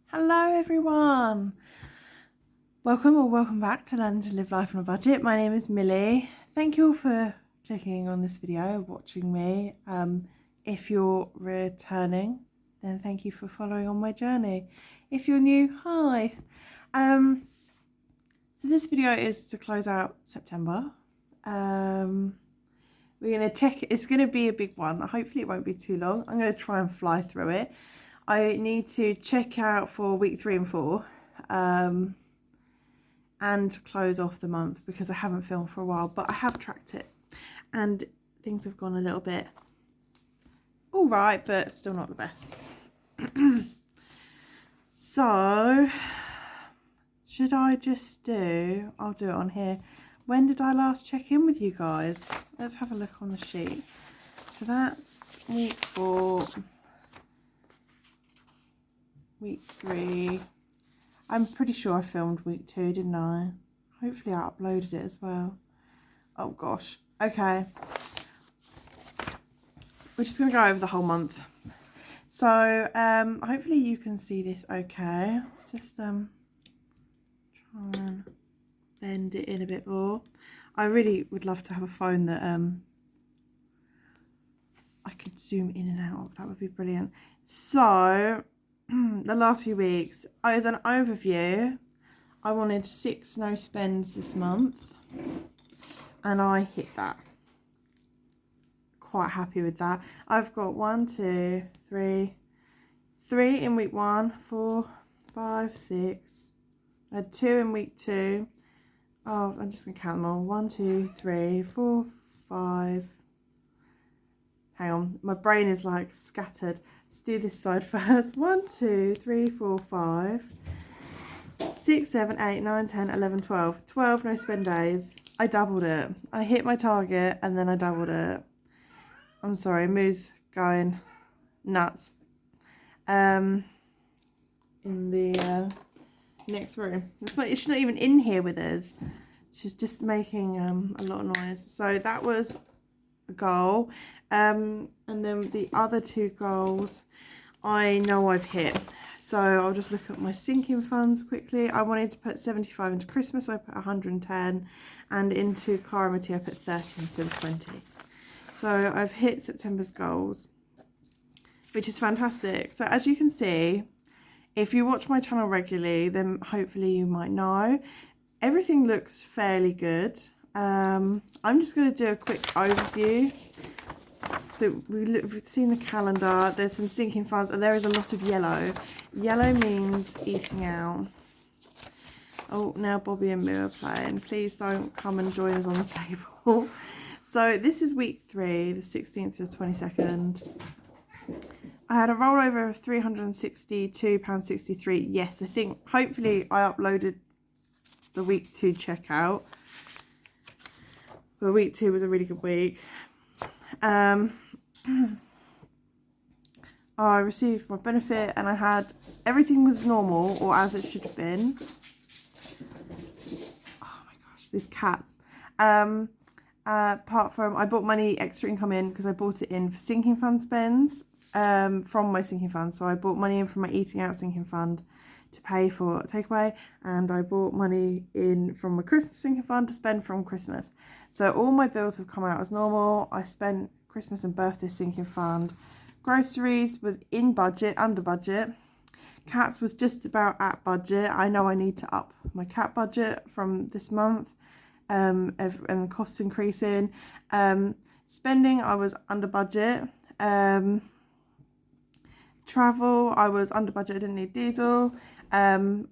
Hello everyone, welcome back to Learning to Live Life on a Budget. My name is Millie. Thank you all for clicking on this video, watching me. If you're returning, then thank you for following on my journey. If you're new, hi. So this video is to close out September. We're going to check, it's going to be a big one. Hopefully it won't be too long. I'm going to try and fly through it. I need to check out for week 3 and 4 and close off the month because I haven't filmed for a while, but I have tracked it and things have gone a little bit all right, but still not the best. So should I just do, I'll do it on here. When did I last check in with you guys? Let's have a look on the sheet. So that's week 4. Week 3. I'm pretty sure I filmed week 2, didn't I? Hopefully I uploaded it as well. Oh gosh. Okay. We're just going to go over the whole month. So hopefully you can see this okay. Let's just try and blend it in a bit more. I really would love to have a phone that I could zoom in and out. That would be brilliant. So the last few weeks, as an overview, I wanted 6 no spends this month and I hit that. Quite happy with that. I've got 1, 2, 3 in week 1, 4, 5, 6. I had 2 in week 2. Oh, I'm just gonna count them all. 1, 2, 3, 4, 5. Hang on, my brain is like scattered. Let's do this side first. 1, 2, 3, 4, 5, 6, 7, 8, 9, 10, 11, 12. 12 no spend days. I doubled it. I hit my target and then I doubled it. I'm sorry, Moo's going nuts. In the next room. She's not even in here with us. She's just making a lot of noise. So that was a goal. And then the other 2 goals I know I've hit. So I'll just look at my sinking funds quickly. I wanted to put 75 into Christmas, I put 110, and into car MOT I put 30 instead of 20. So I've hit September's goals, which is fantastic. So as you can see, if you watch my channel regularly, then hopefully you might know, everything looks fairly good. I'm just going to do a quick overview. So we've seen the calendar, there's some sinking funds, and there is a lot of yellow. Yellow means eating out. Oh, now Bobby and Moo are playing. Please don't come and join us on the table. So this is week 3, the 16th to the 22nd. I had a rollover of £362.63. Yes, I think hopefully I uploaded the week 2 checkout. But week 2 was a really good week. I received my benefit and I had everything was normal or as it should have been. Oh my gosh, these cats. Apart from I bought money extra income in because I bought it in for sinking fund spends from my sinking fund. So I bought money in from my eating out sinking fund to pay for takeaway, and I bought money in from my Christmas sinking fund to spend from Christmas. So all my bills have come out as normal. I spent Christmas and birthday sinking fund. Groceries was in budget, under budget. Cats was just about at budget. I know I need to up my cat budget from this month, and costs increasing. Spending, I was under budget. Travel, I was under budget. I didn't need diesel. And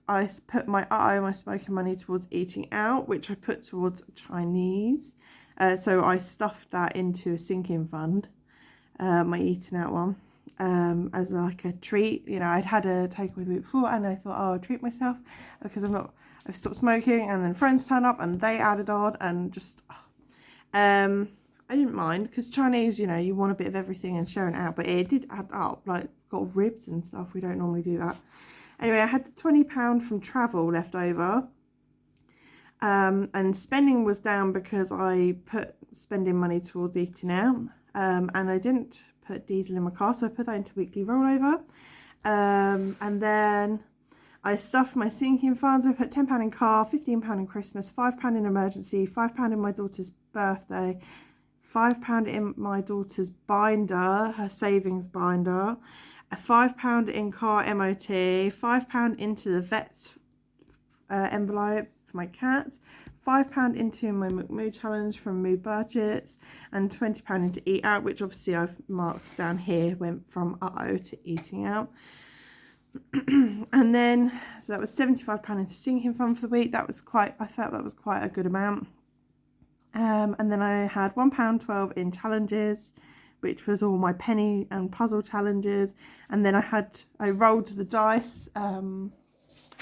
I put my smoking money towards eating out, which I put towards Chinese. So I stuffed that into a sinking fund, my eating out one, as like a treat. You know, I'd had a takeaway the week before and I thought, oh, I'll treat myself because I've stopped smoking, and then friends turned up and they added on and just, I didn't mind because Chinese, you know, you want a bit of everything and sharing it out, but it did add up, like got ribs and stuff. We don't normally do that. Anyway, I had £20 from travel left over. And spending was down because I put spending money towards eating out. And I didn't put diesel in my car, so I put that into weekly rollover. And then I stuffed my sinking funds. I put £10 in car, £15 in Christmas, £5 in emergency, £5 in my daughter's birthday, £5 in my daughter's binder, her savings binder, a £5 in car MOT, £5 into the vet's envelope for my cats, £5 into my Mood Challenge from Mood Budgets, and £20 into Eat Out, which obviously I've marked down here, went from to eating out. And then, so that was £75 into sinking fund for the week. That was I felt that was quite a good amount. And then I had £1.12 in challenges, which was all my penny and puzzle challenges. And then I rolled the dice,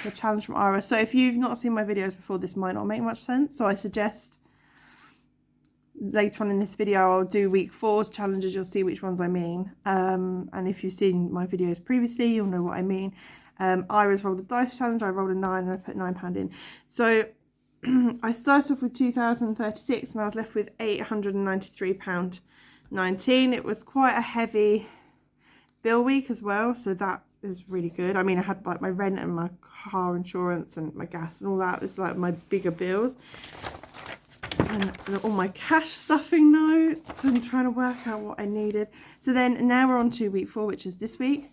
the challenge from Ira. So if you've not seen my videos before, this might not make much sense. So I suggest later on in this video I'll do week 4's challenges. You'll see which ones I mean. And if you've seen my videos previously, you'll know what I mean. Ira's rolled the dice challenge. I rolled a 9 and I put £9 in. So I started off with 2,036 and I was left with £893.19. It was quite a heavy bill week as well, so that is really good. I mean, I had like my rent and my car insurance and my gas and all that was like my bigger bills, and all my cash stuffing notes and trying to work out what I needed. So then now we're on to week 4, which is this week.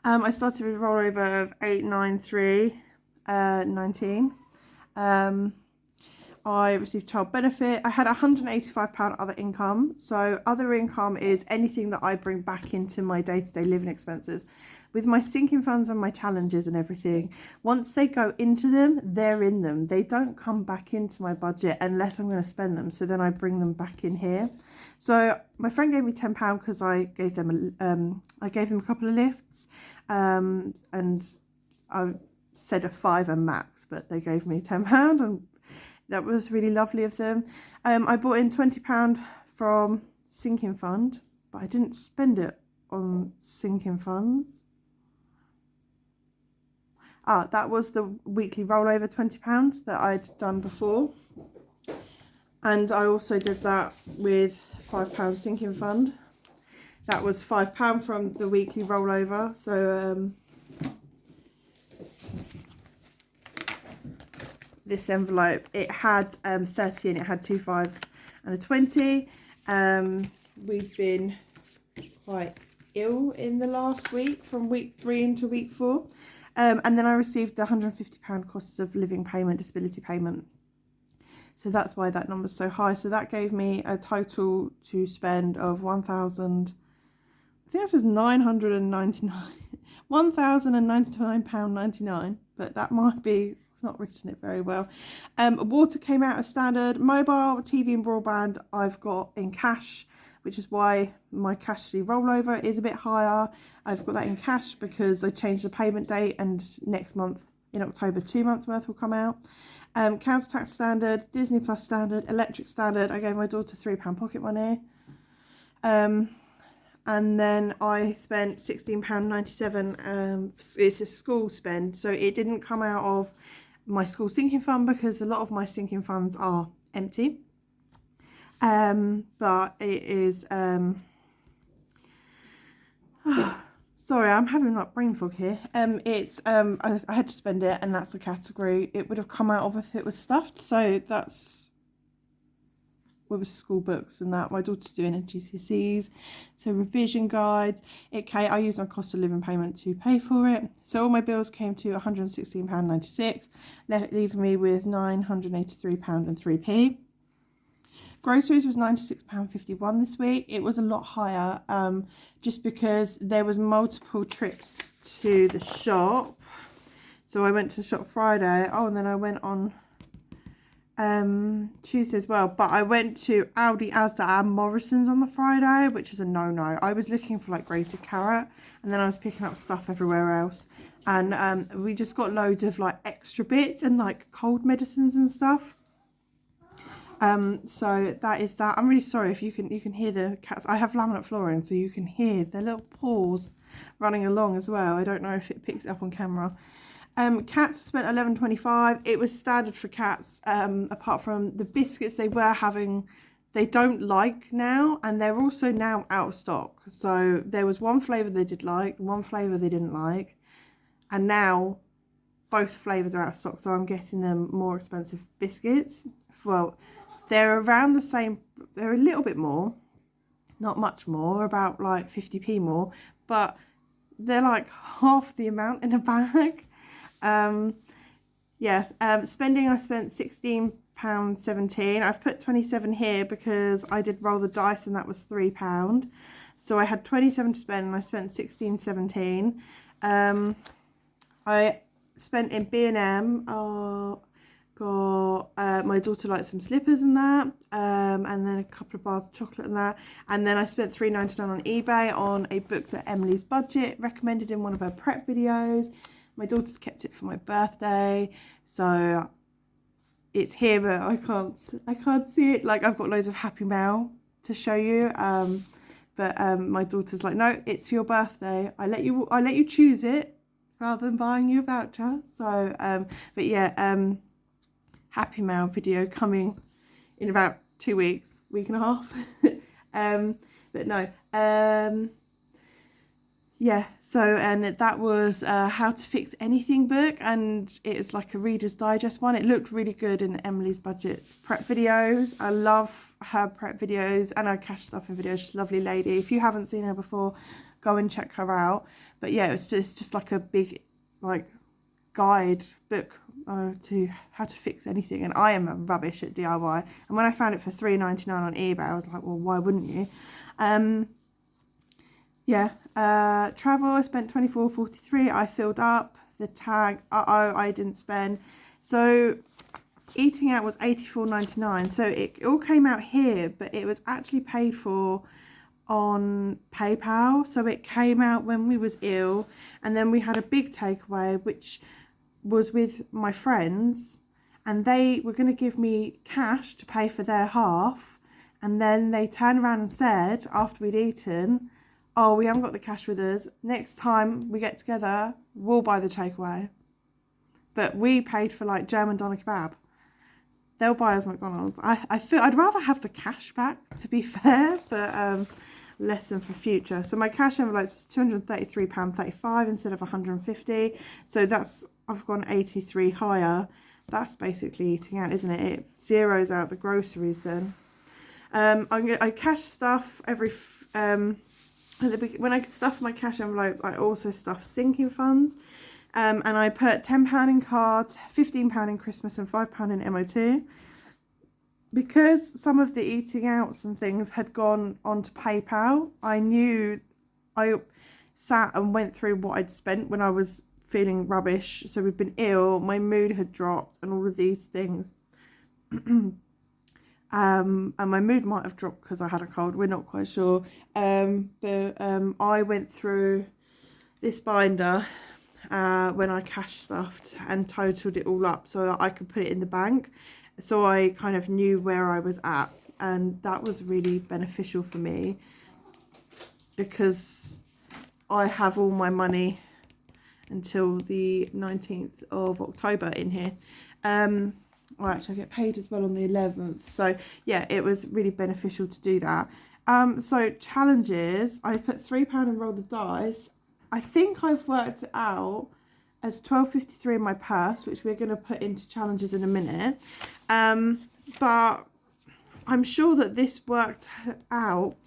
I started with a rollover of 893.19. I received child benefit. I had £185 other income. So other income is anything that I bring back into my day-to-day living expenses. With my sinking funds and my challenges and everything, once they go into them, they're in them. They don't come back into my budget unless I'm going to spend them. So then I bring them back in here. So my friend gave me £10 because I gave them a couple of lifts, and I said a £5 max, but they gave me £10, and that was really lovely of them. I bought in £20 from sinking fund, but I didn't spend it on sinking funds. That was the weekly rollover £20 that I'd done before, and I also did that with £5 sinking fund. That was £5 from the weekly rollover. So this envelope, it had 30 in it, had 2 5s and a 20. We've been quite ill in the last week, from week 3 into week 4. And then I received the £150 costs of living payment, disability payment. So that's why that number's so high. So that gave me a total to spend of £1,099, £1,099.99, but that might be not written it very well. Water came out as standard. Mobile, TV and broadband I've got in cash, which is why my cashly rollover is a bit higher. I've got that in cash because I changed the payment date, and next month in October 2 months worth will come out. Council tax standard, Disney Plus standard, electric standard. I gave my daughter £3 pocket money. And then I spent £16.97. It's a school spend, so it didn't come out of my school sinking fund because a lot of my sinking funds are empty. But it is sorry, I'm having like brain fog here. It's I had to spend it, and that's the category it would have come out of if it was stuffed. So that's with school books and that. My daughter's doing her GCSEs, so revision guides. I use my cost of living payment to pay for it. So all my bills came to £116.96, leaving me with £983.03. Groceries was £96.51 this week. It was a lot higher, just because there was multiple trips to the shop. So I went to the shop Friday. And then I went on Tuesday as well, but I went to Aldi, Asda and Morrison's on the Friday, which is a no-no. I was looking for like grated carrot, and then I was picking up stuff everywhere else, and we just got loads of like extra bits and like cold medicines and stuff. So that is that. I'm really sorry if you can hear the cats. I have laminate flooring, so you can hear their little paws running along as well. I don't know if it picks it up on camera. Cats spent £11.25. It was standard for cats, apart from the biscuits. They were having they don't like now, and they're also now out of stock. So there was one flavour they did like, one flavour they didn't like, and now both flavours are out of stock, so I'm getting them more expensive biscuits. Well, they're around the same, they're a little bit more, not much more, about like 50p more, but they're like half the amount in a bag. Spending, I spent £16.17. I've put 27 here because I did roll the dice and that was £3. So I had 27 to spend and I spent 16.17. I spent in B&M, got my daughter liked some slippers and that, and then a couple of bars of chocolate and that, and then I spent £3.99 on eBay on a book that Emily's Budget recommended in one of her prep videos. My daughter's kept it for my birthday, so it's here, but I can't see it. Like, I've got loads of Happy Mail to show you, but my daughter's like, no, it's for your birthday. I let you choose it rather than buying you a voucher. So, but yeah, Happy Mail video coming in about 2 weeks, week and a half. But no, yeah, so, and that was How to Fix Anything book, and it was like a Reader's Digest one. It looked really good in Emily's Budget's prep videos. I love her prep videos and her cash stuffing videos. She's a lovely lady. If you haven't seen her before, go and check her out. But yeah, it's just like a big like guide book to how to fix anything, and I am rubbish at DIY. And when I found it for £3.99 on eBay, I was like, well, why wouldn't you? Travel, I spent £24.43. I filled up the tag. I didn't spend. So eating out was £84.99. So it all came out here, but it was actually paid for on PayPal. So it came out when we was ill, and then we had a big takeaway which was with my friends, and they were going to give me cash to pay for their half, and then they turned around and said after we'd eaten, oh, we haven't got the cash with us, next time we get together we'll buy the takeaway. But we paid for like German doner kebab. They'll buy us McDonald's. I feel I'd rather have the cash back, to be fair, but lesson for future. So my cash envelope was £233.35 instead of £150. So that's, I've gone 83 higher. That's basically eating out, isn't it? It zeroes out the groceries then. I cash stuff every when I stuff my cash envelopes, I also stuff sinking funds. And I put £10 in cards, £15 in Christmas and £5 in MOT. Because some of the eating outs and things had gone onto PayPal, I knew, I sat and went through what I'd spent when I was feeling rubbish. So we'd been ill, my mood had dropped and all of these things. And my mood might have dropped because I had a cold, we're not quite sure. I went through this binder when I cash stuffed and totaled it all up so that I could put it in the bank. So I kind of knew where I was at, and that was really beneficial for me because I have all my money until the 19th of October in here. Well, actually I get paid as well on the 11th. So yeah, it was really beneficial to do that. So challenges, I put £3 and roll the dice. I think I've worked it out as £12.53 in my purse, which we're going to put into challenges in a minute. But I'm sure that this worked out.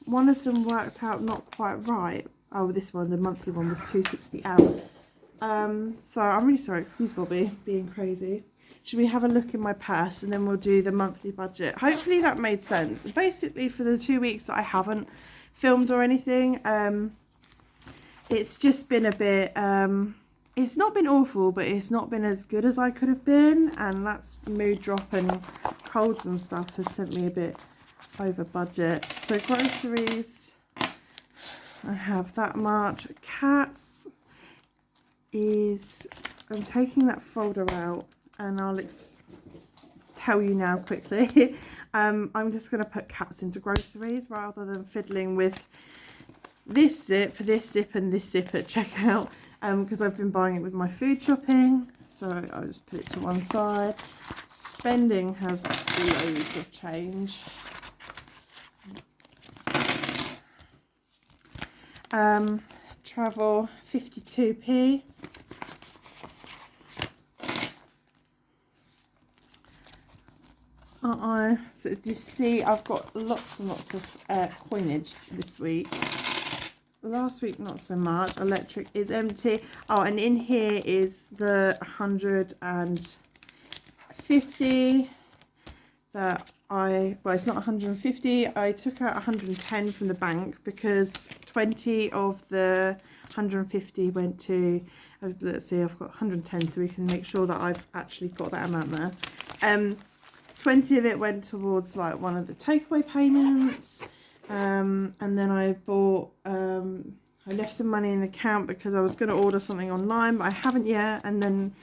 One of them worked out not quite right. Oh, this one, the monthly one, was £2.60 out. So I'm really sorry, excuse Bobby, being crazy. Should we have a look in my purse and then we'll do the monthly budget? Hopefully that made sense. Basically, for the 2 weeks that I haven't filmed or anything, it's just been a bit, it's not been awful, but it's not been as good as I could have been, and that's mood drop and colds and stuff has sent me a bit over budget. So groceries, I have that much. Cats is, I'm taking that folder out and I'll tell you now quickly. I'm just going to put cats into groceries rather than fiddling with this zip and this zip at checkout, because I've been buying it with my food shopping. So I'll just put it to one side. Spending has loads of change. Travel 52p. So do you see I've got lots and lots of coinage this week. Last week not so much. Electric is empty. Oh, and in here is the 150 that well, it's not 150. I took out 110 from the bank because 20 of the 150 went to, let's see, I've got 110, so we can make sure that I've actually got that amount there. 20 of it went towards like one of the takeaway payments, and then I bought, I left some money in the account because I was going to order something online, but I haven't yet, and then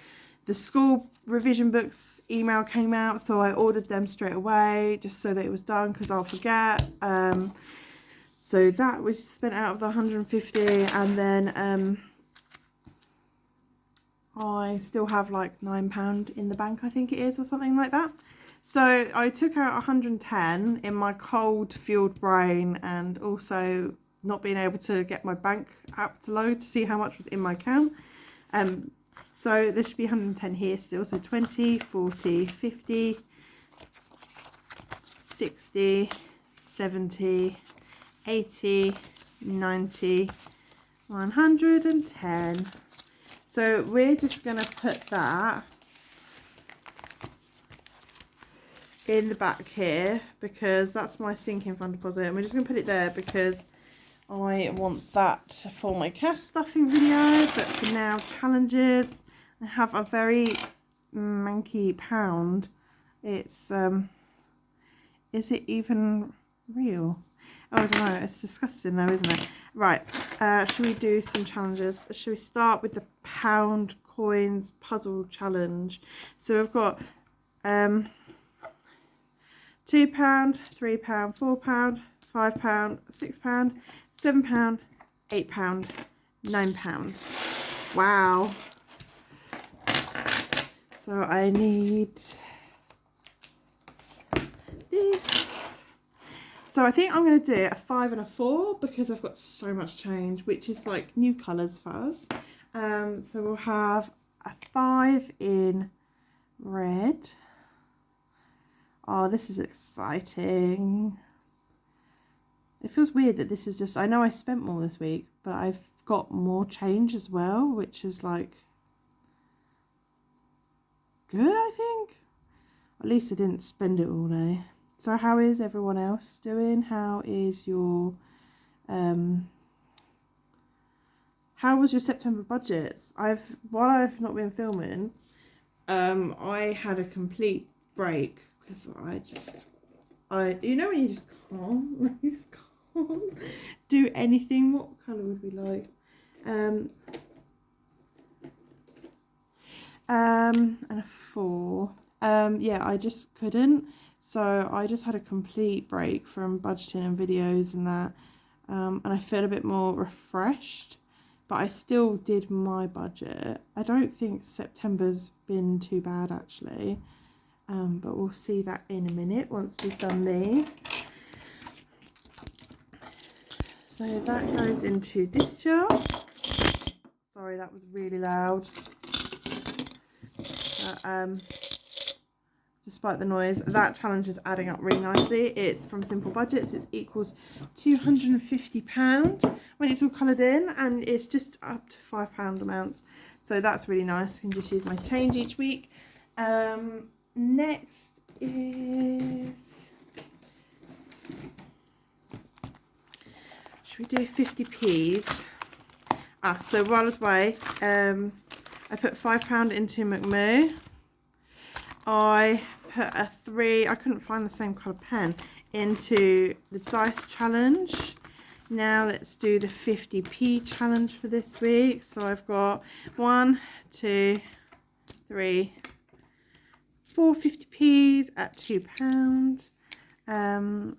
the school revision books email came out, so I ordered them straight away just so that it was done because I'll forget. So that was spent out of the 150, and then I still have like £9 in the bank, I think it is, or something like that. So I took out 110 in my cold fueled brain, and also not being able to get my bank app to load to see how much was in my account. So there should be 110 here still. So 20, 40, 50, 60, 70, 80, 90, 110. So we're just going to put that in the back here because that's my sinking fund deposit, and we're just going to put it there because I want that for my cash stuffing video. But for now, challenges. I have a very manky pound. It's is it even real? Oh, I don't know. It's disgusting though, isn't it? Right. Should we do some challenges? Should we start with the pound coins puzzle challenge? So we've got £2, £3, £4, £5, £6, £7, £8, £9. Wow. So I need this. So I think I'm going to do a 5 and a 4 because I've got so much change, which is like new colours for us. So we'll have a 5 in red. Oh, this is exciting. It feels weird that this is just, I know I spent more this week, but I've got more change as well, which is like good, I think. At least I didn't spend it all day. So how is everyone else doing? How is your how was your September budgets? While I've not been filming, I had a complete break because you know when you just can't do anything. What colour would we like? And a 4. Yeah, I just couldn't. So I just had a complete break from budgeting and videos and that. And I feel a bit more refreshed. But I still did my budget. I don't think September's been too bad actually. But we'll see that in a minute once we've done these. So that goes into this jar. Sorry, that was really loud. Despite the noise, that challenge is adding up really nicely. It's from Simple Budgets. It equals £250 when it's all coloured in, and it's just up to £5 amounts. So that's really nice. I can just use my change each week. Next is, should we do 50p's? So while I was away, I put £5 into McMoo. I put a 3, I couldn't find the same colour pen, into the dice challenge. Now let's do the 50p challenge for this week. So I've got 1, 2, 3, 4 50p's at £2. 1,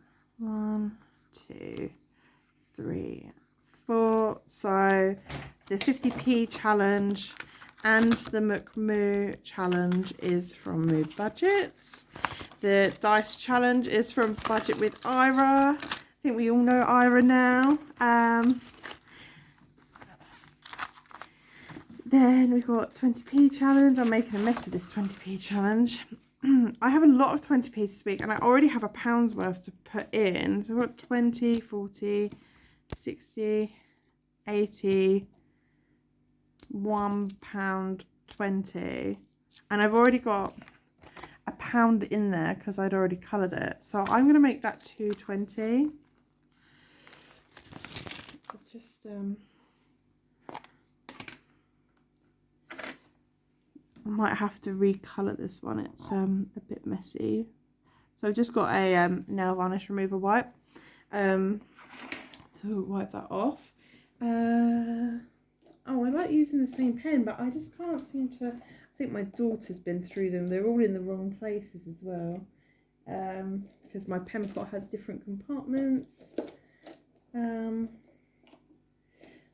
2, 3, 4. So the 50p challenge and the McMoo challenge is from Moo Budgets. The dice challenge is from Budget with Ira. I think we all know Ira now. Then we've got 20p challenge. I'm making a mess with this 20p challenge. I have a lot of 20p this week and I already have £1 worth to put in. So we've got 20, 40, 60, 80, £1, 20. And I've already got £1 in there because I'd already coloured it. So I'm going to make that 220. Just I might have to recolour this one. It's a bit messy. So I've just got a nail varnish remover wipe to wipe that off. Oh, I like using the same pen, but I just can't seem to. I think my daughter's been through them. They're all in the wrong places as well, because my pen pot has different compartments.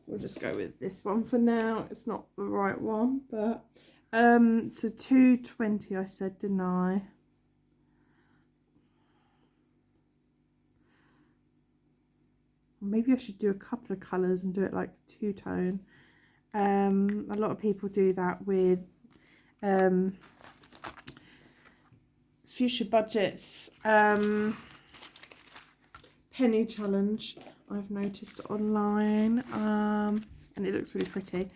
We'll just go with this one for now. It's not the right one, but so 220 I said, didn't I? Maybe I should do a couple of colours and do it like two-tone. A lot of people do that with Fuchsia Budget's penny challenge. I've noticed online, and it looks really pretty.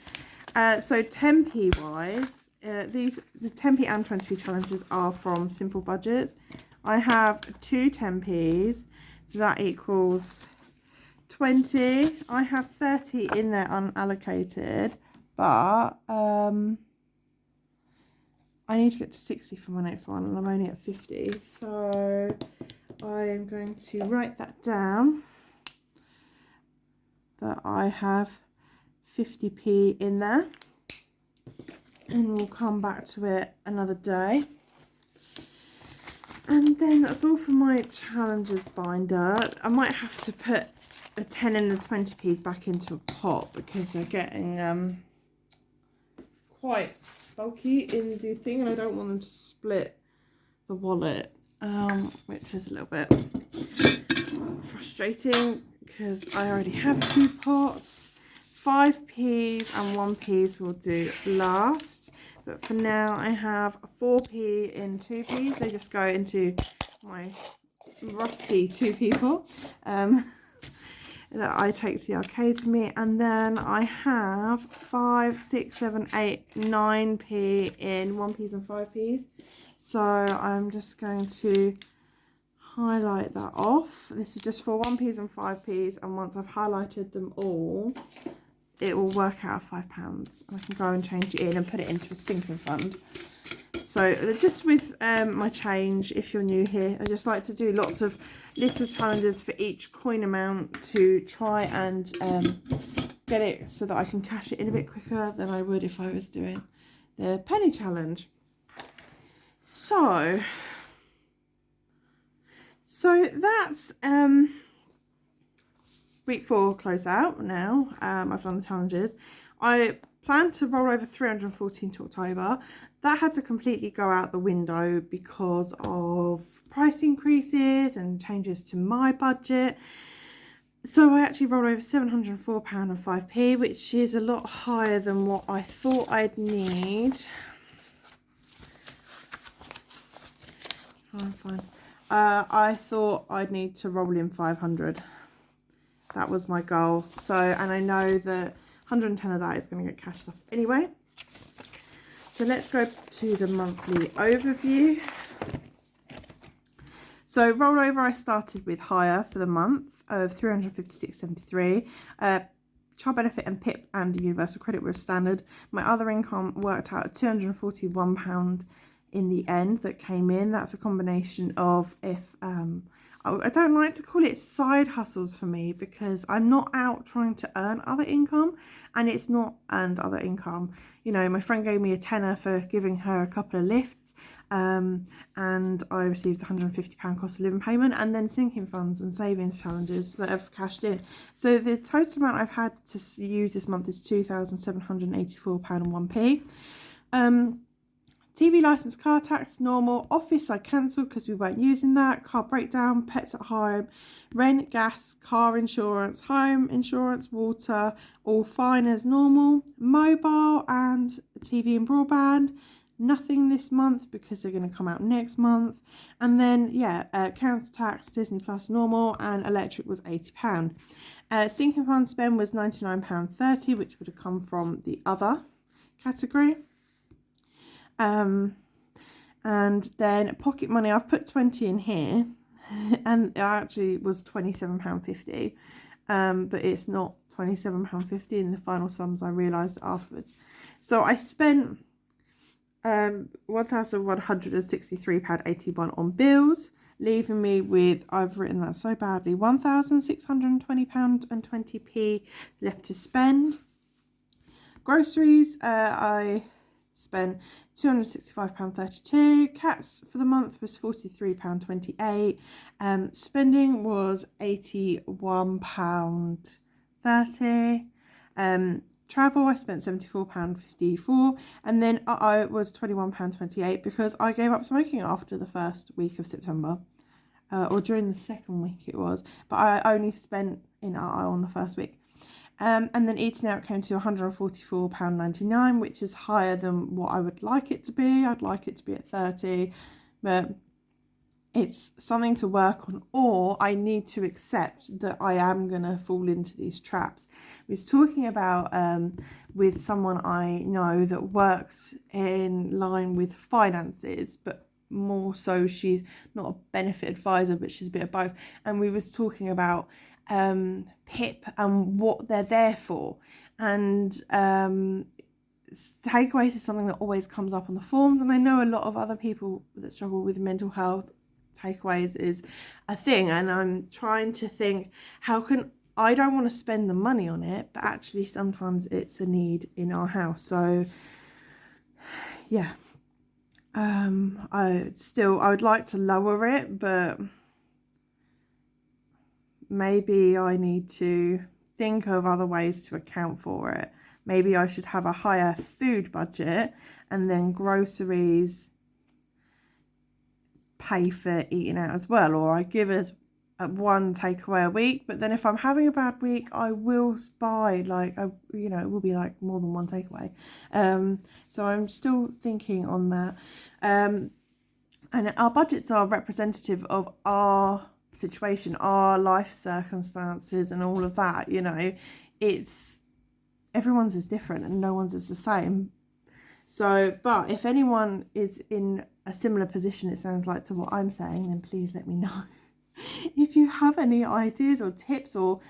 So 10p wise, the 10p and 20p challenges are from Simple Budgets. I have two 10p's, so that equals 20. I have 30 in there unallocated, but I need to get to 60 for my next one and I'm only at 50, so I am going to write that down, that I have 50p in there, and we'll come back to it another day. And then that's all for my challenges binder. I might have to put the 10 and the 20p's back into a pot because they're getting quite bulky in the thing, and I don't want them to split the wallet, which is a little bit frustrating because I already have 2 pots. 5p's and 1p's will do last, but for now I have 4p in 2p's. They just go into my rusty 2p pot that I take to the arcade to me, and then I have 5, 6, 7, 8, 9p in 1p's and 5p's. So I'm just going to highlight that off. This is just for 1p's and 5p's, and once I've highlighted them all, it will work out £5, and I can go and change it in and put it into a sinking fund. So just with my change, if you're new here, I just like to do lots of little challenges for each coin amount to try and get it so that I can cash it in a bit quicker than I would if I was doing the penny challenge. So that's week 4 close out now. I've done the challenges. I plan to roll over 314 to October. That had to completely go out the window because of price increases and changes to my budget. So I actually rolled over £704 and 5p, which is a lot higher than what I thought I'd need. Oh, I'm fine. I thought I'd need to roll in 500. That was my goal. So, and I know that 110 of that is going to get cashed off anyway. So let's go to the monthly overview. So rollover, I started with higher for the month of 356.73. Child benefit and PIP and universal credit were standard. My other income worked out at £241 in the end that came in. That's a combination of, if I don't like to call it side hustles for me, because I'm not out trying to earn other income, and it's not earned other income. You know, my friend gave me a tenner for giving her a couple of lifts, and I received the £150 cost of living payment, and then sinking funds and savings challenges that have cashed in. So the total amount I've had to use this month is £2,784 and 1p. TV licence, car tax, normal. Office I cancelled because we weren't using that. Car breakdown, pets at home, rent, gas, car insurance, home insurance, water, all fine as normal. Mobile and TV and broadband, nothing this month because they're going to come out next month. And then, council tax, Disney Plus normal, and electric was £80. Sinking fund spend was £99.30, which would have come from the other category. And then pocket money, I've put 20 in here, and it actually was £27.50, but it's not £27.50 in the final sums. I realised afterwards. So I spent £1,163.81 on bills, leaving me with, I've written that so badly, £1,620.20 left to spend. Groceries, I spent £265.32. Cats for the month was £43.28. Spending was £81.30. Travel, I spent £74.54, and then I was £21.28 because I gave up smoking after the first week of September, or during the second week it was, but I only spent in on the first week. And then eating out came to £144.99, which is higher than what I would like it to be. I'd like it to be at 30, but it's something to work on, or I need to accept that I am going to fall into these traps. I was talking about with someone I know that works in line with finances, but more so she's not a benefit advisor, but she's a bit of both. And we was talking about PIP and what they're there for, and takeaways is something that always comes up on the forums, and I know a lot of other people that struggle with mental health. Takeaways is a thing, and I'm trying to think, how can I don't want to spend the money on it, but actually sometimes it's a need in our house. So yeah, I would like to lower it, but maybe I need to think of other ways to account for it. Maybe I should have a higher food budget, and then groceries pay for eating out as well, or I give us one takeaway a week, but then if I'm having a bad week, I will buy it will be like more than one takeaway. So I'm still thinking on that. And our budgets are representative of our situation, our life circumstances, and all of that. It's everyone's is different and no one's is the same. So, but if anyone is in a similar position, it sounds like, to what I'm saying, then please let me know if you have any ideas or tips or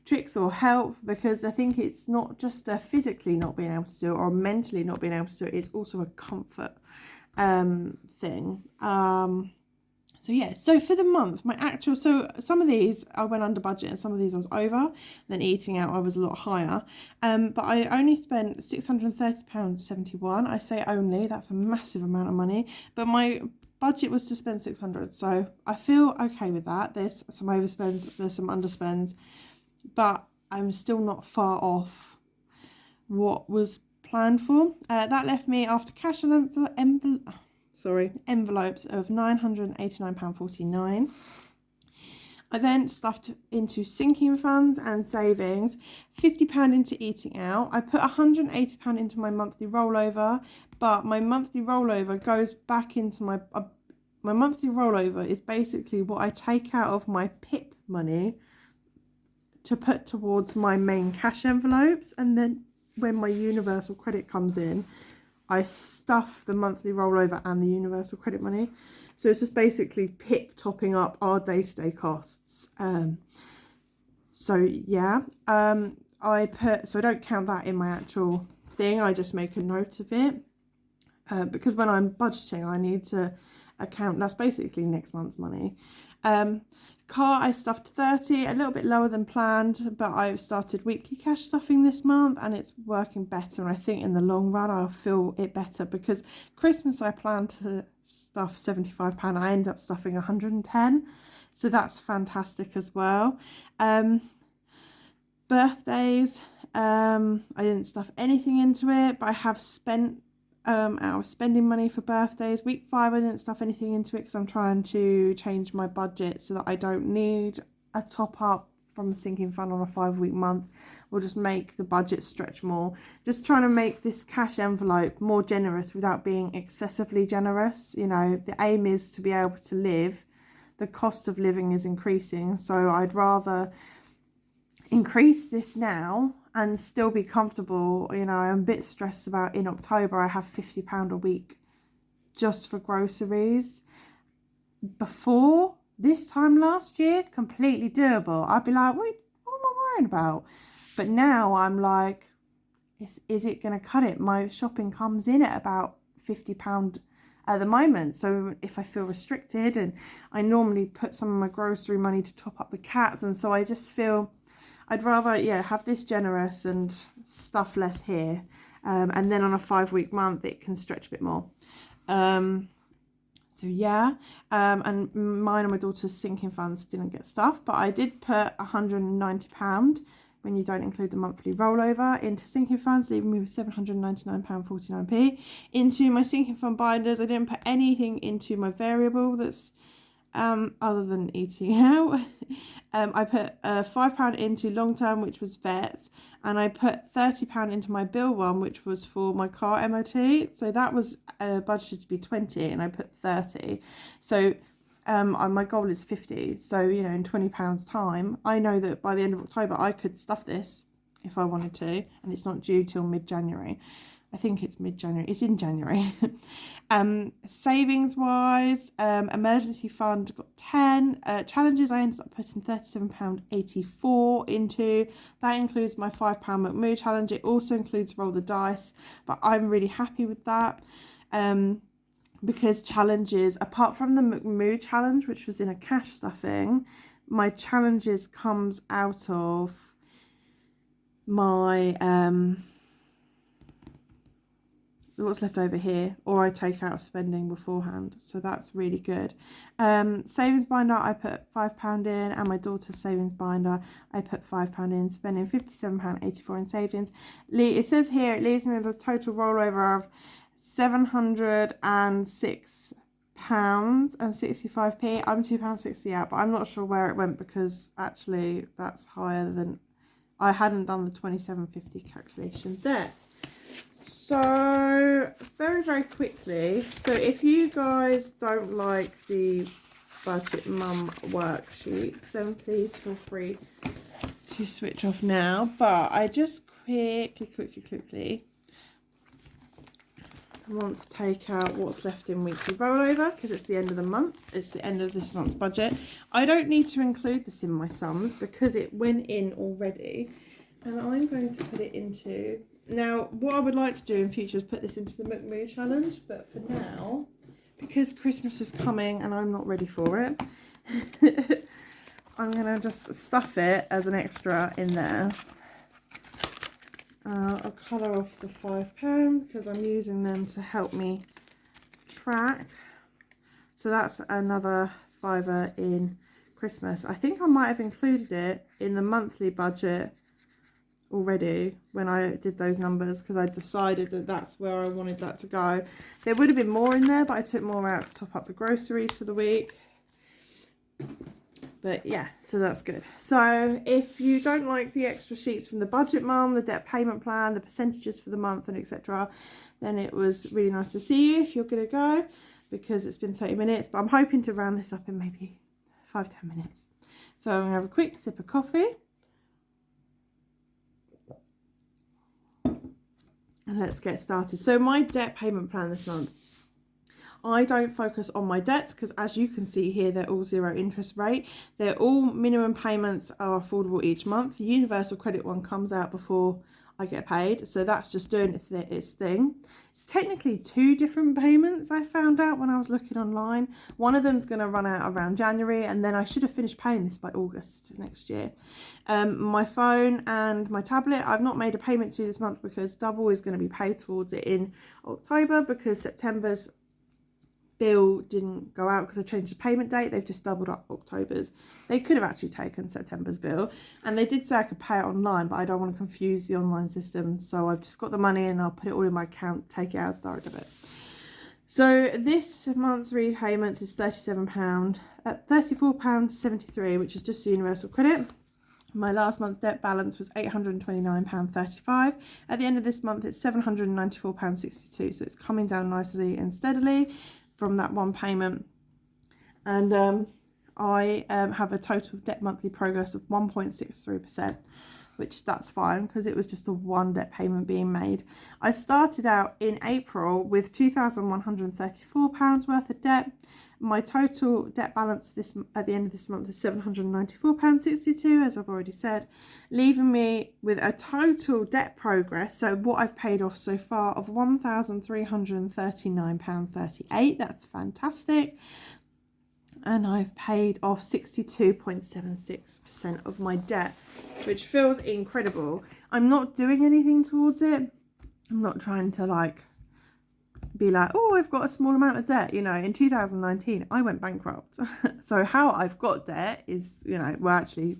tricks or help, because I think it's not just a physically not being able to do it or mentally not being able to do it, it's also a comfort thing. So for the month, so some of these I went under budget and some of these I was over. Then eating out I was a lot higher. But I only spent £630.71. I say only, that's a massive amount of money. But my budget was to spend £600. So I feel okay with that. There's some overspends, there's some underspends, but I'm still not far off what was planned for. That left me after cash and envelopes of £989.49. I then stuffed into sinking funds and savings, £50 into eating out. I put £180 into my monthly rollover, but my monthly rollover goes back into my monthly rollover is basically what I take out of my PIP money to put towards my main cash envelopes, and then when my universal credit comes in, I stuff the monthly rollover and the universal credit money. So it's just basically PIP topping up our day-to-day costs. I don't count that in my actual thing. I just make a note of it because when I'm budgeting, I need to account. That's basically next month's money. Car, I stuffed 30, a little bit lower than planned, but I've started weekly cash stuffing this month and it's working better. And I think in the long run, I'll feel it better, because Christmas I planned to stuff £75. I end up stuffing 110. So that's fantastic as well. Birthdays, I didn't stuff anything into it, but I have spent out of spending money for birthdays. Week 5 I didn't stuff anything into it because I'm trying to change my budget so that I don't need a top up from a sinking fund on a 5-week month. We'll just make the budget stretch more. Just trying to make this cash envelope more generous without being excessively generous. You know, the aim is to be able to live. The cost of living is increasing, so I'd rather increase this now and still be comfortable. You know, I'm a bit stressed about in October I have £50 a week just for groceries. Before this time last year, completely doable. I'd be like, what am I worrying about? But now I'm like, is it going to cut it? My shopping comes in at about £50 at the moment. So if I feel restricted, and I normally put some of my grocery money to top up the cats, and so I just feel I'd rather, have this generous and stuff less here. And then on a 5-week month, it can stretch a bit more. And mine and my daughter's sinking funds didn't get stuffed, but I did put £190, when you don't include the monthly rollover, into sinking funds, leaving me with £799.49. Into my sinking fund binders, I didn't put anything into my variable that's other than eating out. I put £5 into long term, which was vets, and I put £30 into my bill one, which was for my car MOT. So that was budgeted to be 20, and I put 30. So my goal is 50. So, you know, in £20 time, I know that by the end of October I could stuff this if I wanted to, and it's not due till mid-January. I think it's mid-January. It's in January. Savings wise, emergency fund got 10. Challenges, I ended up putting £37.84 into. That includes my £5 McMoo challenge. It also includes roll the dice, but I'm really happy with that. Because challenges, apart from the McMoo challenge, which was in a cash stuffing, my challenges comes out of my what's left over here, or I take out spending beforehand, so that's really good. Savings binder, I put £5 in, and my daughter's savings binder, I put £5 in, spending £57.84 in savings. It says here it leaves me with a total rollover of £706.65. I'm £2.60 out, but I'm not sure where it went, because actually that's higher than, I hadn't done the £27.50 calculation there. So very, very quickly, so if you guys don't like the Budget Mum worksheets, then please feel free to switch off now. But I just quickly want to take out what's left in weekly rollover, because it's the end of the month. It's the end of this month's budget. I don't need to include this in my sums because it went in already, and I'm going to put it into. Now, what I would like to do in future is put this into the McMoo challenge, but for now, because Christmas is coming and I'm not ready for it, I'm going to just stuff it as an extra in there. I'll colour off the £5 because I'm using them to help me track. So that's another £5 in Christmas. I think I might have included it in the monthly budget already when I did those numbers, because I decided that that's where I wanted that to go. There would have been more in there, but I took more out to top up the groceries for the week. But yeah, so that's good. So if you don't like the extra sheets from the Budget Mum, the debt payment plan, the percentages for the month, and etc., then it was really nice to see you if you're going to go, because it's been 30 minutes, but I'm hoping to round this up in maybe 5-10 minutes. So I'm going to have a quick sip of coffee. And let's get started. So my debt payment plan this month, I don't focus on my debts because, as you can see here, they're all 0 interest rate. They're all minimum payments are affordable each month. The universal credit one comes out before I get paid, so that's just doing its thing. It's technically 2 different payments, I found out when I was looking online. One of them's going to run out around January, and then I should have finished paying this by August next year. My phone and my tablet, I've not made a payment to this month because double is going to be paid towards it in October, because September's bill didn't go out because I changed the payment date. They've just doubled up October's. They could have actually taken September's bill, and they did say I could pay it online, but I don't want to confuse the online system, so I've just got the money and I'll put it all in my account, take it out as direct debit. So this month's repayments is £37, £34.73, which is just the universal credit. My last month's debt balance was £829.35. At the end of this month, it's £794.62. So it's coming down nicely and steadily from that one payment. And I have a total debt monthly progress of 1.63%, which that's fine because it was just the one debt payment being made. I started out in April with £2,134 worth of debt. My total debt balance at the end of this month is £794.62, as I've already said, leaving me with a total debt progress, so what I've paid off so far, of £1,339.38. That's fantastic. And I've paid off 62.76% of my debt, which feels incredible. I'm not doing anything towards it. I'm not trying to like be like, oh, I've got a small amount of debt. You know, in 2019, I went bankrupt. So how I've got debt is, you know, well, actually,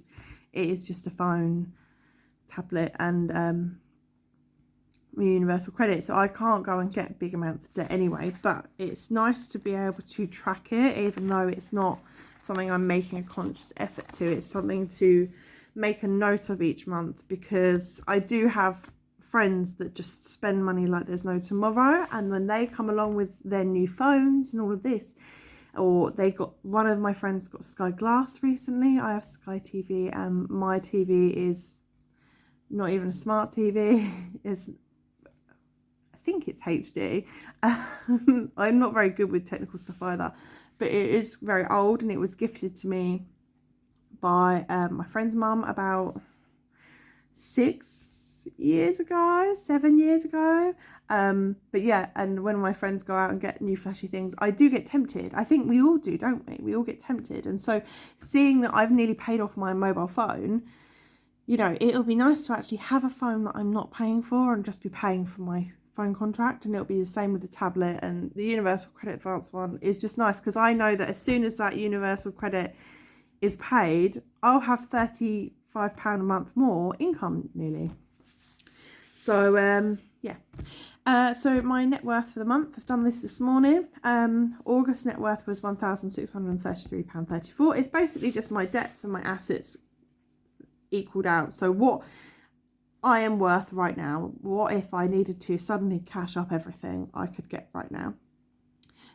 it is just a phone, tablet, and universal credit, so I can't go and get big amounts of debt anyway, but it's nice to be able to track it, even though it's not something I'm making a conscious effort to. It's something to make a note of each month, because I do have friends that just spend money like there's no tomorrow, and when they come along with their new phones and all of this, or one of my friends got Sky Glass recently. I have Sky TV, and my TV is not even a smart TV. I think it's HD. I'm not very good with technical stuff either, but it is very old, and it was gifted to me by my friend's mum about 7 years ago. But yeah, and when my friends go out and get new flashy things, I do get tempted. I think we all do, don't we? We all get tempted. And so seeing that I've nearly paid off my mobile phone, you know, it'll be nice to actually have a phone that I'm not paying for and just be paying for my phone contract. And it'll be the same with the tablet, and the universal credit advance one is just nice because I know that as soon as that universal credit is paid, I'll have £35 a month more income nearly. So yeah, so my net worth for the month, I've done this morning. August net worth was £1,633.34. It's basically just my debts and my assets equaled out. So what I am worth right now, what if I needed to suddenly cash up everything I could get right now.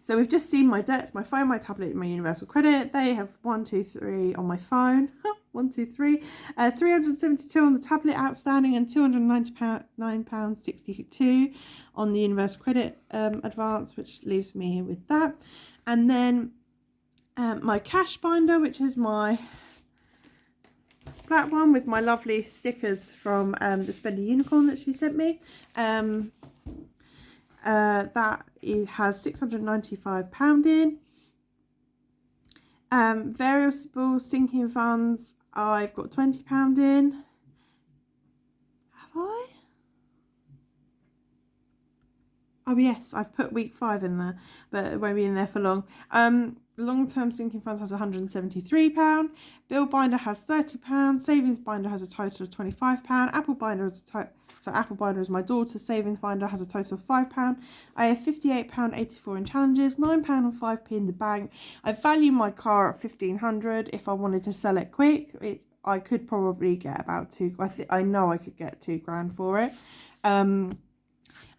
So we've just seen my debts, my phone, my tablet, my universal credit. They have 1, 2, 3 on my phone. 1, 2, 3. 372 on the tablet outstanding, and £299.62 on the universal credit advance, which leaves me with that. And then my cash binder, which is my black one with my lovely stickers from the Spendy Unicorn that she sent me. That has £695 in. Variable sinking funds, I've got £20 in. Have I? Oh yes, I've put week 5 in there, but it won't be in there for long. Long-term sinking funds has £173. Bill binder has £30. Savings binder has a total of £25. Apple binder has Apple binder is my daughter's. Savings binder has a total of £5. I have £58.84 in challenges, £9 and 5p in the bank. I value my car at £1,500. If I wanted to sell it quick, I could probably get about I know I could get £2,000 for it.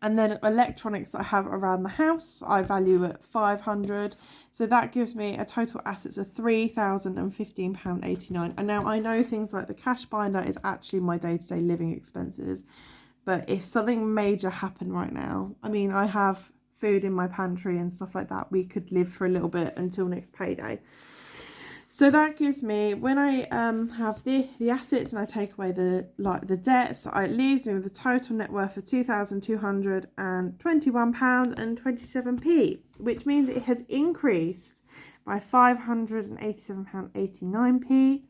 And then electronics that I have around the house, I value at £500. So that gives me a total assets of £3,015.89. And now I know things like the cash binder is actually my day-to-day living expenses. But if something major happened right now, I mean, I have food in my pantry and stuff like that. We could live for a little bit until next payday. So that gives me, when I have the assets and I take away the debts, it leaves me with a total net worth of £2,221.27p, which means it has increased by £587.89p.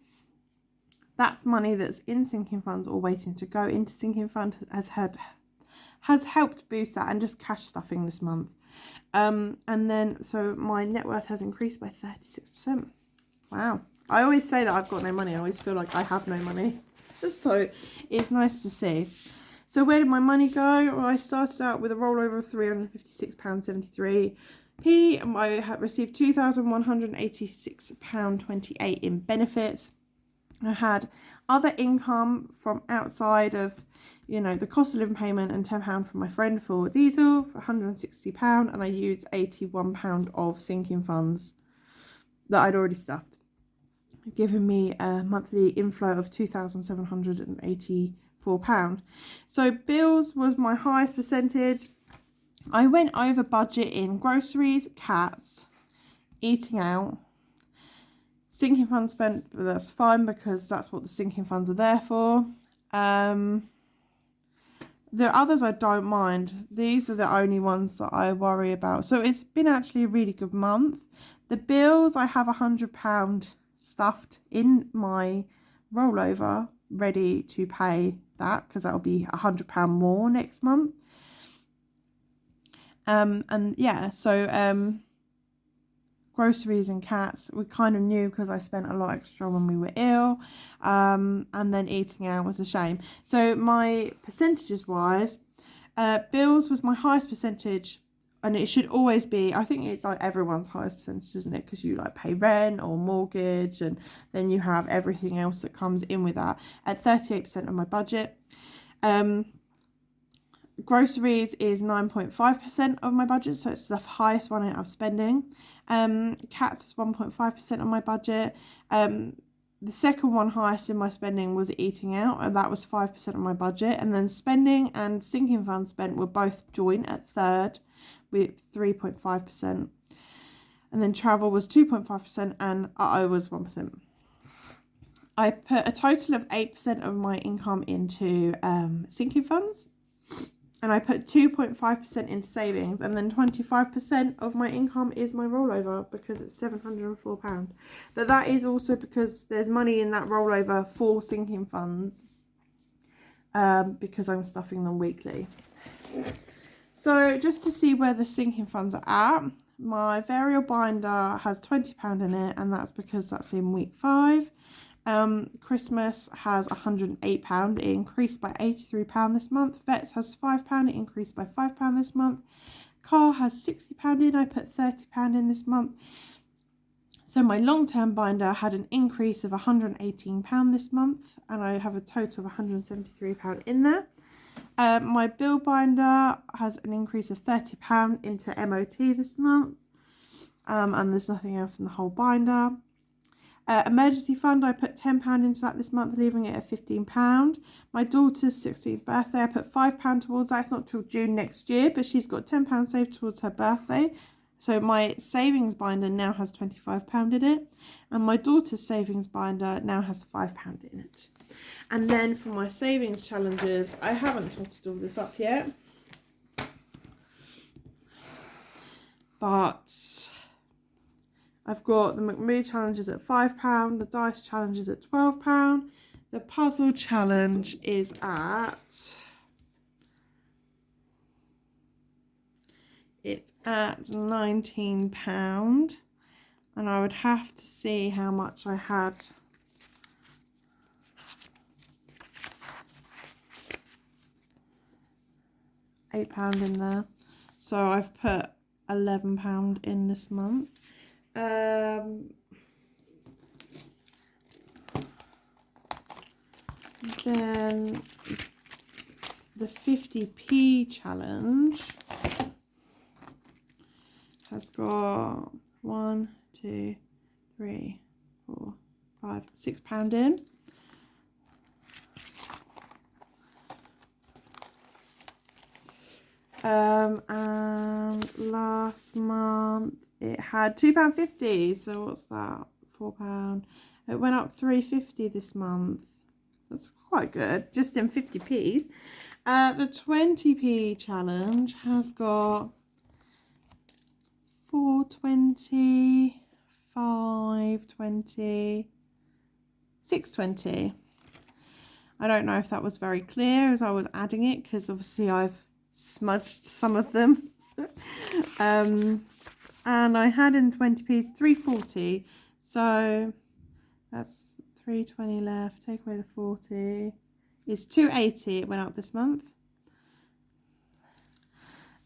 That's money that's in sinking funds or waiting to go into sinking fund, has helped boost that, and just cash stuffing this month. And then, so my net worth has increased by 36%. Wow. I always say that I've got no money. I always feel like I have no money. So it's nice to see. So where did my money go? Well, I started out with a rollover of £356.73. I had received £2,186.28 in benefits. I had other income from outside of, you know, the cost of living payment and £10 from my friend for diesel for £160, and I used £81 of sinking funds that I'd already stuffed, giving me a monthly inflow of £2,784. So bills was my highest percentage. I went over budget in groceries, cats, eating out. Sinking funds spent, but that's fine because that's what the sinking funds are there for. The others I don't mind. These are the only ones that I worry about. So it's been actually a really good month. The bills, I have £100 stuffed in my rollover ready to pay that, because that'll be £100 more next month. And yeah, so groceries and cats, we kind of knew because I spent a lot extra when we were ill, and then eating out was a shame. So my percentages wise, bills was my highest percentage, and it should always be. I think it's like everyone's highest percentage, isn't it? Because you like pay rent or mortgage, and then you have everything else that comes in with that at 38% of my budget. Groceries is 9.5% of my budget, so it's the highest one out of spending. Cats was 1.5% of my budget. The second one highest in my spending was eating out, and that was 5% of my budget. And then spending and sinking fund spent were both joint at third with 3.5%. And then travel was 2.5% and was 1%. I put a total of 8% of my income into sinking funds. And I put 2.5% into savings, and then 25% of my income is my rollover because it's £704. But that is also because there's money in that rollover for sinking funds, because I'm stuffing them weekly. So just to see where the sinking funds are at, my variable binder has £20 in it, and that's because that's in week 5. Christmas has £108, it increased by £83 this month. Vets has £5, it increased by £5 this month. Car has £60 in, I put £30 in this month. So my long-term binder had an increase of £118 this month, and I have a total of £173 in there. My bill binder has an increase of £30 into MOT this month, and there's nothing else in the whole binder. Emergency fund, I put £10 into that this month, leaving it at £15. My daughter's 16th birthday, I put £5 towards that. It's not till June next year, but she's got £10 saved towards her birthday. So my savings binder now has £25 in it, and my daughter's savings binder now has £5 in it. And then for my savings challenges, I haven't totted all this up yet, but I've got the McMoo challenges at £5, the dice challenge is at £12, the puzzle challenge is at, it's at £19, and I would have to see how much I had. £8 in there, so I've put £11 in this month. Then the 50p challenge has got 1, 2, 3, 4, 5, £6 in. And last month it had £2.50, so what's that? £4. It went up £3.50 this month. That's quite good, just in 50p's. The 20p challenge has got 4.20, 5.20, 6.20. I don't know if that was very clear as I was adding it, because obviously I've smudged some of them. And I had in 20p 340, so that's 320 left. Take away the 40, it's 280. It went up this month.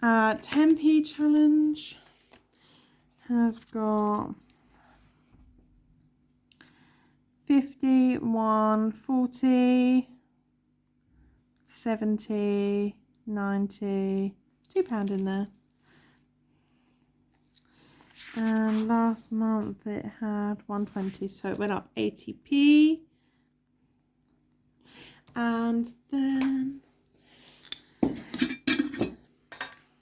10p challenge has got 50, 1, 40, 70, 90, £2 in there. And last month it had 120, so it went up 80p. And then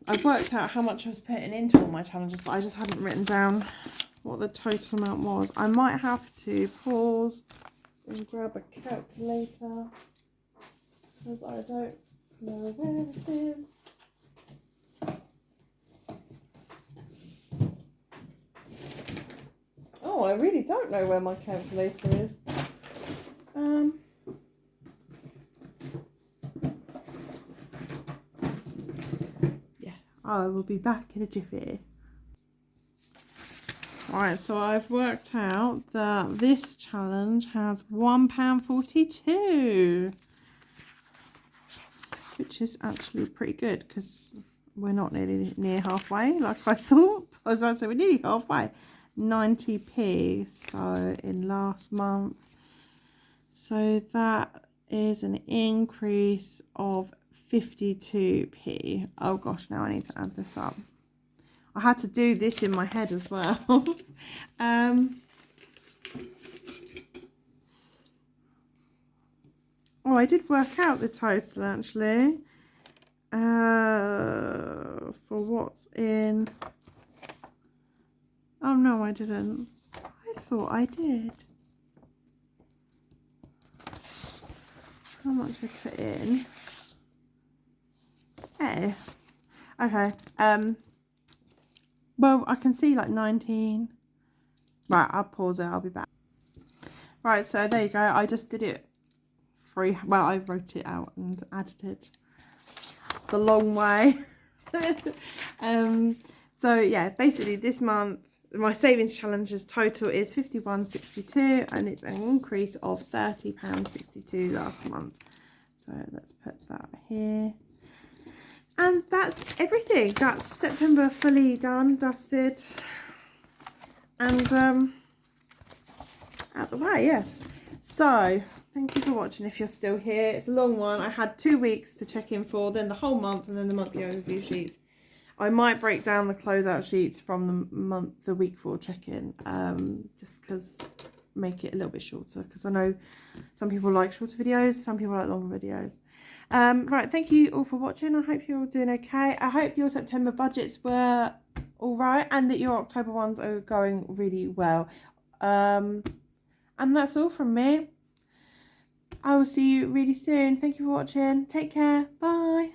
I've worked out how much I was putting into all my challenges, but I just hadn't written down what the total amount was. I might have to pause and grab a calculator because I don't know where it is. Oh, I really don't know where my calculator is. Yeah, I will be back in a jiffy. Alright, so I've worked out that this challenge has £1.42, which is actually pretty good because we're not near halfway like I thought. I was about to say we're nearly halfway. 90p, so in last month. So that is an increase of 52p. Oh gosh, now I need to add this up. I had to do this in my head as well. Oh, I did work out the total actually. For what's in... Oh no, I didn't. I thought I did. How much I put in? Hey. Okay. Well, I can see like 19. Right, I'll pause it. I'll be back. Right, so there you go. I just did it free. Well, I wrote it out and added it the long way. So yeah, basically this month my savings challenges total is £51.62 and it's an increase of £30.62 last month. So let's put that here. And that's everything. That's September fully done, dusted, and out the way, yeah. So thank you for watching if you're still here. It's a long one. I had 2 weeks to check in for, then the whole month, and then the monthly overview sheets. I might break down the closeout sheets from the week 4 check-in, just because make it a little bit shorter, because I know some people like shorter videos, some people like longer videos. Right, thank you all for watching. I hope you're all doing okay. I hope your September budgets were all right and that your October ones are going really well. And that's all from me. I will see you really soon. Thank you for watching. Take care. Bye.